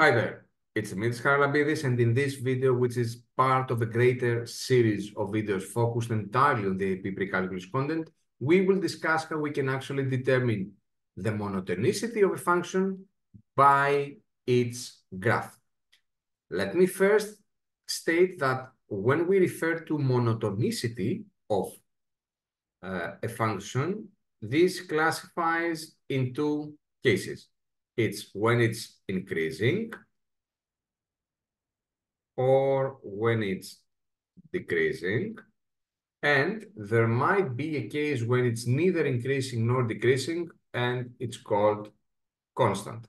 Hi there, it's Mitch Haralambidis, and in this video, which is part of a greater series of videos focused entirely on the AP Precalculus content, we will discuss how we can actually determine the monotonicity of a function by its graph. Let me first state that when we refer to monotonicity of a function, this classifies in two cases. It's when it's increasing or when it's decreasing, and there might be a case when it's neither increasing nor decreasing, and it's called constant.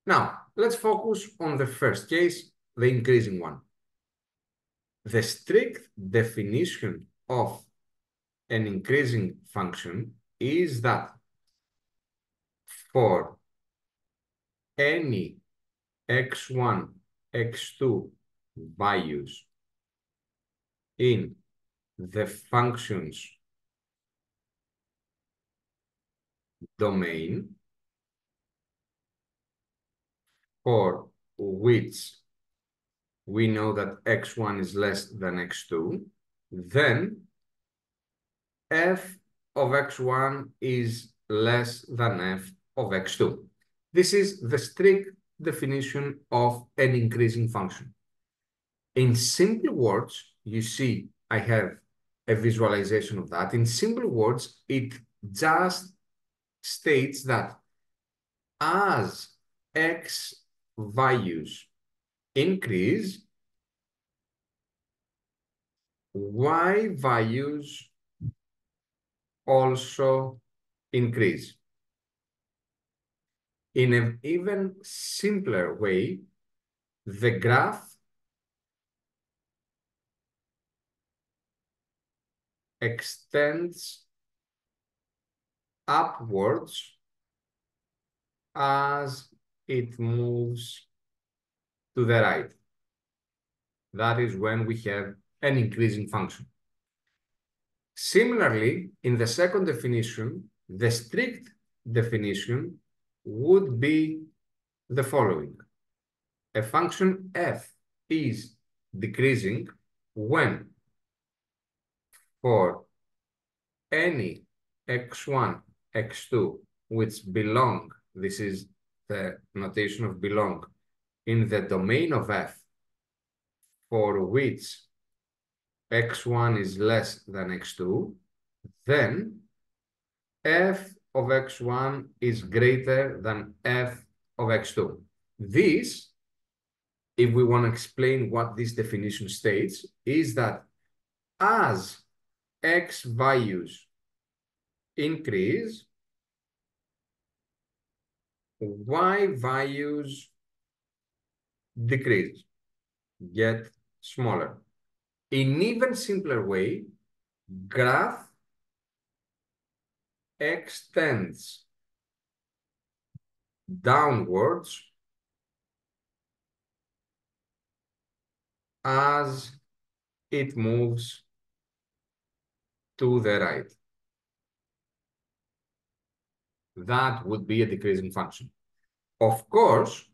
Now, let's focus on the first case, the increasing one. The strict definition of an increasing function is that for any x1, x2 values in the function's domain for which we know that x1 is less than x2, then f of x1 is less than f of x2. This is the strict definition of an increasing function. In simple words, you see I have a visualization of that. In simple words, it just states that as x values increase, y values also increase. In an even simpler way, the graph extends upwards as it moves to the right. That is when we have an increasing function. Similarly, in the second definition, the strict definition would be the following. A function f is decreasing when for any x1, x2, which belong, this is the notation of belong, in the domain of f, for which x1 is less than x2, then f of x1 is greater than f of x2. This, if we want to explain what this definition states, is that as x values increase, y values decrease, get smaller. In even simpler way, graph extends downwards as it moves to the right. That would be a decreasing function. Of course,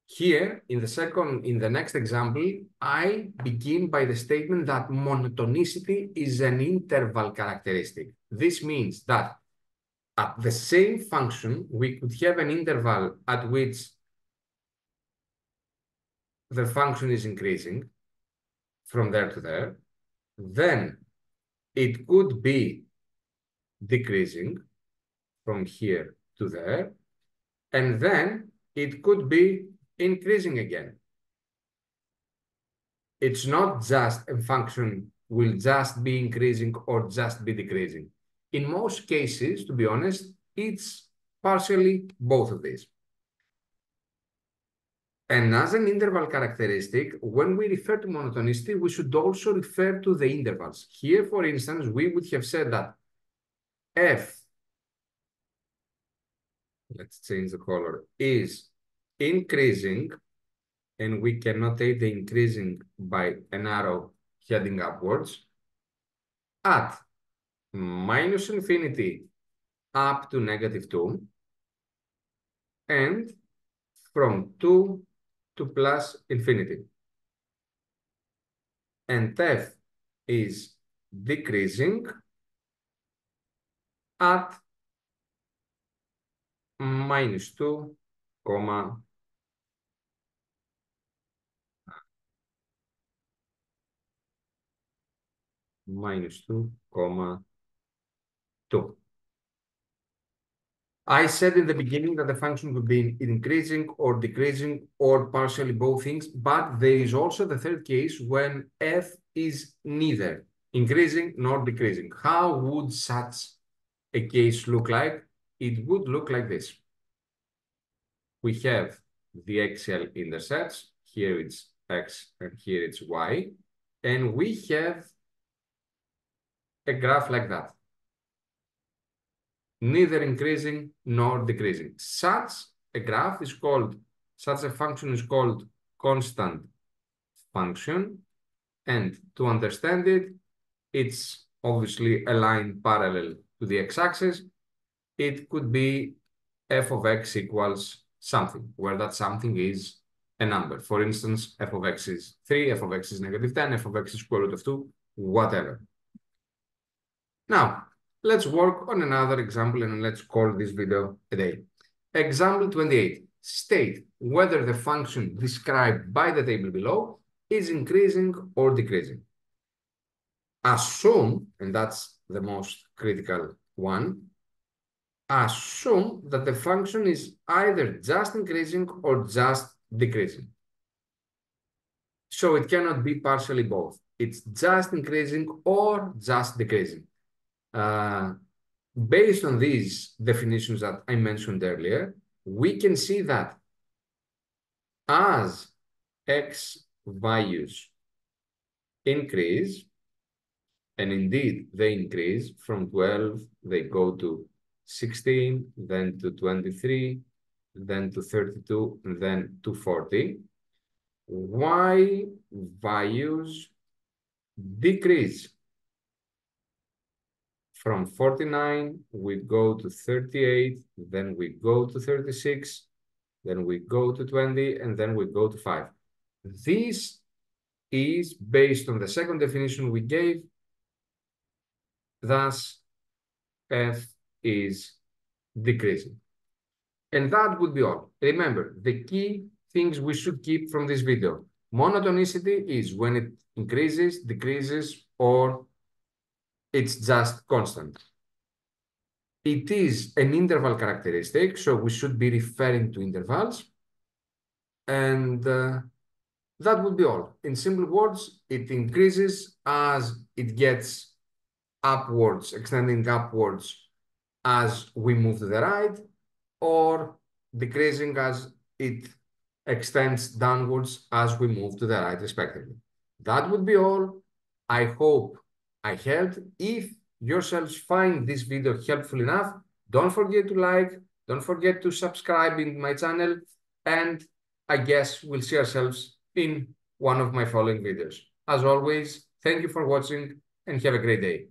here in the next example, I begin by the statement that monotonicity is an interval characteristic. This means that at the same function, we could have an interval at which the function is increasing from there to there. Then it could be decreasing from here to there. And then it could be increasing again. It's not just a function will just be increasing or just be decreasing. In most cases, to be honest, it's partially both of these. And as an interval characteristic, when we refer to monotonicity, we should also refer to the intervals. Here, for instance, we would have said that f, let's change the color, is increasing, and we can notate the increasing by an arrow heading upwards, at minus infinity up to -2, and from 2 to plus infinity. And f is decreasing at minus 2, comma, minus 2, comma, 2. I said in the beginning that the function could be increasing or decreasing or partially both things, but there is also the third case when f is neither increasing nor decreasing. How would such a case look like? It would look like this. We have the axial intercepts. Here it's x and here it's y. And we have a graph like that, neither increasing nor decreasing. Such a graph is called, such a function is called constant function. And to understand it, it's obviously a line parallel to the x-axis. It could be f of x equals something, where that something is a number. For instance, f of x is 3, f of x is negative 10, f of x is square root of 2, whatever. Now, let's work on another example and let's call this video a day. Example 28. State whether the function described by the table below is increasing or decreasing. Assume, and that's the most critical one, assume that the function is either just increasing or just decreasing. So it cannot be partially both. It's just increasing or just decreasing. Based on these definitions that I mentioned earlier, we can see that as x values increase, and indeed they increase from 12, they go to 16, then to 23, then to 32, and then to 40, y values decrease. From 49, we go to 38, then we go to 36, then we go to 20, and then we go to 5. This is based on the second definition we gave. Thus, f is decreasing. And that would be all. Remember, the key things we should keep from this video. Monotonicity is when it increases, decreases, or it's just constant. It is an interval characteristic, so we should be referring to intervals. And that would be all. In simple words, it increases as it gets upwards, extending upwards as we move to the right, or decreasing as it extends downwards as we move to the right, respectively. That would be all. I hope I helped. If yourselves find this video helpful enough, don't forget to like, don't forget to subscribe in my channel, and I guess we'll see ourselves in one of my following videos. As always, thank you for watching and have a great day.